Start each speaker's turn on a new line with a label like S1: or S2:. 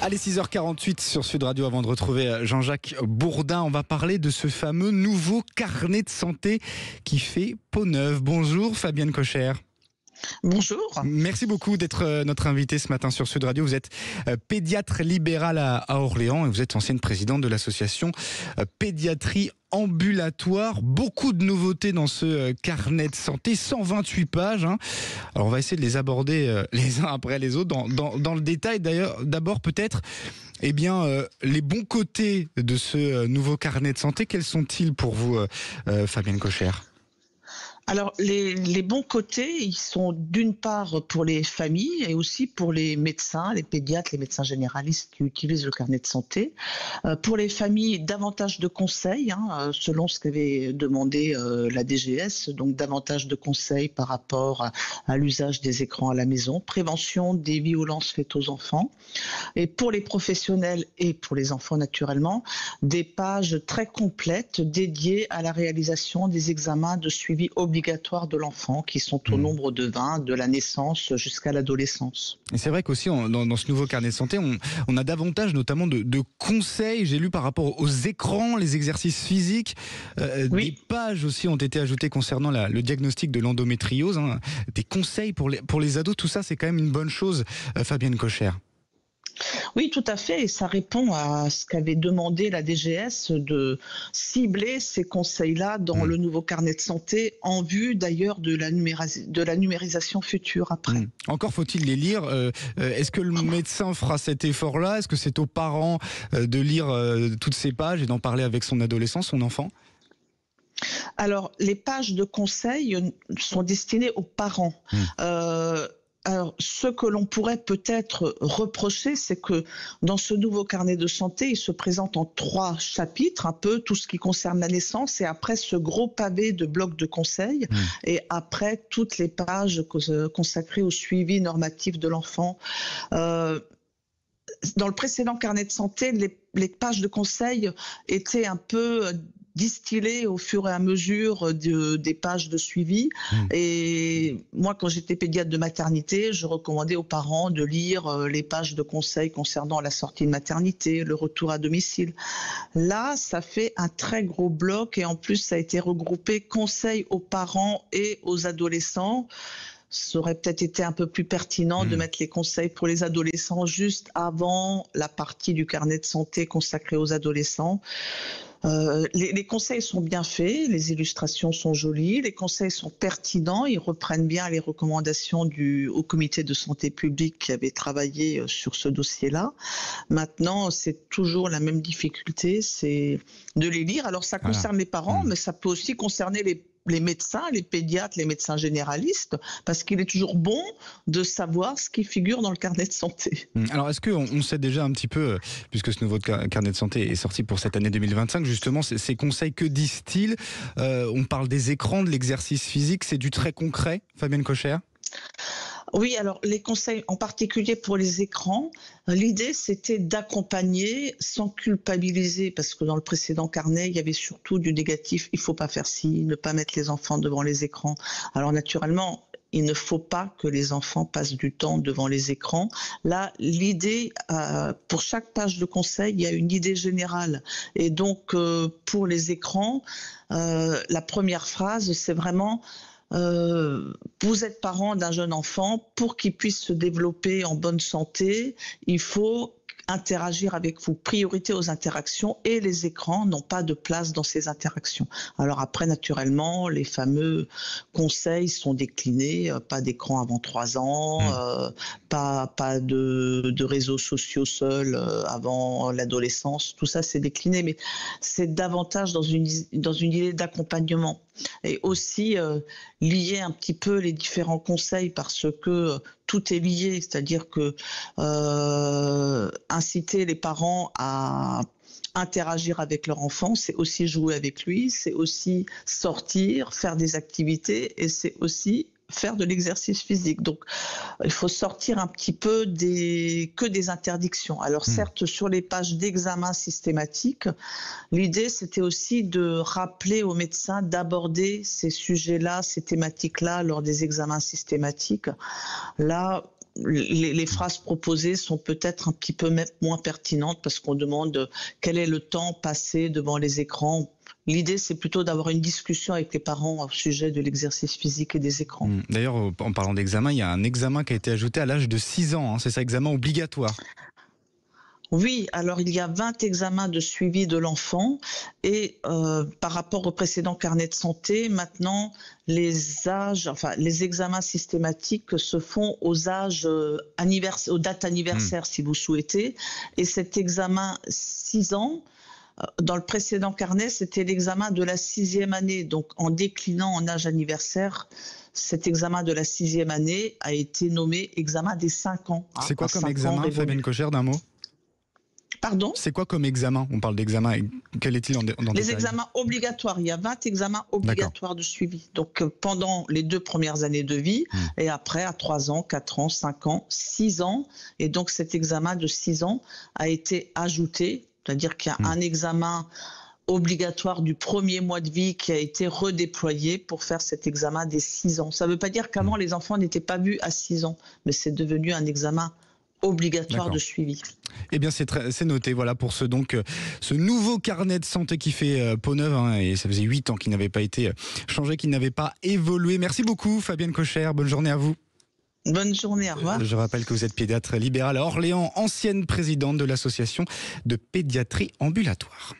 S1: Allez, 6h48 sur Sud Radio. Avant de retrouver Jean-Jacques Bourdin, on va parler de ce fameux nouveau carnet de santé qui fait peau neuve. Bonjour Fabienne Cocher.
S2: Bonjour.
S1: Merci beaucoup d'être notre invitée ce matin sur Sud Radio. Vous êtes pédiatre libérale à Orléans et vous êtes ancienne présidente de l'association Pédiatrie ambulatoire. Beaucoup de nouveautés dans ce carnet de santé, 128 pages. Alors on va essayer de les aborder les uns après les autres dans le détail. D'ailleurs, d'abord peut-être les bons côtés de ce nouveau carnet de santé. Quels sont-ils pour vous, Fabienne Cocher ?
S2: Alors, les bons côtés, ils sont d'une part pour les familles et aussi pour les médecins, les pédiatres, les médecins généralistes qui utilisent le carnet de santé. Pour les familles, davantage de conseils, selon ce qu'avait demandé la DGS, donc davantage de conseils par rapport à l'usage des écrans à la maison, prévention des violences faites aux enfants. Et pour les professionnels et pour les enfants naturellement, des pages très complètes dédiées à la réalisation des examens de suivi obligatoires de l'enfant qui sont au nombre de 20, de la naissance jusqu'à l'adolescence.
S1: Et c'est vrai qu'aussi dans ce nouveau carnet de santé, on a davantage notamment de conseils, j'ai lu par rapport aux écrans, les exercices physiques, oui. Des pages aussi ont été ajoutées concernant le diagnostic de l'endométriose, des conseils pour les ados, tout ça c'est quand même une bonne chose, Fabienne Cocher.
S2: Oui, tout à fait, et ça répond à ce qu'avait demandé la DGS de cibler ces conseils-là dans le nouveau carnet de santé, en vue d'ailleurs de la numérisation future après.
S1: Encore faut-il les lire. Est-ce que le médecin fera cet effort-là ? Est-ce que c'est aux parents de lire toutes ces pages et d'en parler avec son adolescent, son enfant ?
S2: Alors, les pages de conseils sont destinées aux parents. Alors, ce que l'on pourrait peut-être reprocher, c'est que dans ce nouveau carnet de santé, il se présente en 3 chapitres, un peu tout ce qui concerne la naissance, et après ce gros pavé de blocs de conseils, et après toutes les pages consacrées au suivi normatif de l'enfant. Dans le précédent carnet de santé, les pages de conseils étaient un peu distillées au fur et à mesure des pages de suivi. Et moi, quand j'étais pédiatre de maternité, je recommandais aux parents de lire les pages de conseils concernant la sortie de maternité, le retour à domicile. Là, ça fait un très gros bloc et en plus, ça a été regroupé conseils aux parents et aux adolescents. Ça aurait peut-être été un peu plus pertinent de mettre les conseils pour les adolescents juste avant la partie du carnet de santé consacrée aux adolescents. Les conseils sont bien faits, les illustrations sont jolies, les conseils sont pertinents, ils reprennent bien les recommandations du Haut Comité de santé publique qui avait travaillé sur ce dossier-là. Maintenant, c'est toujours la même difficulté, c'est de les lire. Alors ça concerne les parents, mais ça peut aussi concerner les médecins, les pédiatres, les médecins généralistes, parce qu'il est toujours bon de savoir ce qui figure dans le carnet de santé.
S1: Alors, est-ce qu'on sait déjà un petit peu, puisque ce nouveau carnet de santé est sorti pour cette année 2025, justement, ces conseils, que disent-ils ? On parle des écrans, de l'exercice physique, c'est du très concret, Fabienne Cocher ?
S2: Oui, alors les conseils en particulier pour les écrans, l'idée c'était d'accompagner sans culpabiliser, parce que dans le précédent carnet, il y avait surtout du négatif, il faut pas faire ci, ne pas mettre les enfants devant les écrans. Alors naturellement, il ne faut pas que les enfants passent du temps devant les écrans. Là, l'idée, pour chaque page de conseil, il y a une idée générale. Et donc, pour les écrans, la première phrase, c'est vraiment vous êtes parent d'un jeune enfant, pour qu'il puisse se développer en bonne santé, il faut interagir avec vous. Priorité aux interactions, et les écrans n'ont pas de place dans ces interactions. Alors après, naturellement, les fameux conseils sont déclinés, pas d'écran avant 3 ans, pas de réseaux sociaux seuls avant l'adolescence, tout ça c'est décliné, mais c'est davantage dans une idée d'accompagnement. Et aussi lier un petit peu les différents conseils, parce que tout est lié, c'est-à-dire que inciter les parents à interagir avec leur enfant, c'est aussi jouer avec lui, c'est aussi sortir, faire des activités, et c'est aussi faire de l'exercice physique. Donc, il faut sortir un petit peu que des interdictions. Alors, certes, sur les pages d'examen systématique, l'idée, c'était aussi de rappeler aux médecins d'aborder ces sujets-là, ces thématiques-là, lors des examens systématiques. Là, les phrases proposées sont peut-être un petit peu moins pertinentes parce qu'on demande quel est le temps passé devant les écrans. L'idée, c'est plutôt d'avoir une discussion avec les parents au sujet de l'exercice physique et des écrans.
S1: D'ailleurs, en parlant d'examen, il y a un examen qui a été ajouté à l'âge de 6 ans. C'est ça, examen obligatoire.
S2: Oui, alors il y a 20 examens de suivi de l'enfant et par rapport au précédent carnet de santé, maintenant les examens systématiques se font aux âges aux dates anniversaires si vous souhaitez. Et cet examen 6 ans, dans le précédent carnet, c'était l'examen de la 6e année. Donc en déclinant en âge anniversaire, cet examen de la 6e année a été nommé examen des 5 ans.
S1: C'est quoi comme examen, Fabienne Kocher, d'un mot ?
S2: Pardon ?
S1: C'est quoi comme examen ? On parle d'examen. Quel est-il en détail ?
S2: Les examens obligatoires. Il y a 20 examens obligatoires de suivi. Donc, pendant les 2 premières années de vie, et après, à 3 ans, 4 ans, 5 ans, 6 ans. Et donc, cet examen de 6 ans a été ajouté. C'est-à-dire qu'il y a un examen obligatoire du premier mois de vie qui a été redéployé pour faire cet examen des 6 ans. Ça ne veut pas dire qu'avant, les enfants n'étaient pas vus à 6 ans. Mais c'est devenu un examen obligatoire de suivi.
S1: Eh bien, c'est noté. Voilà pour ce nouveau carnet de santé qui fait peau neuve. Et ça faisait 8 ans qu'il n'avait pas été changé, qu'il n'avait pas évolué. Merci beaucoup, Fabienne Kocher. Bonne journée à vous.
S2: Bonne journée, au revoir.
S1: Je rappelle que vous êtes pédiatre libérale à Orléans, ancienne présidente de l'association de pédiatrie ambulatoire.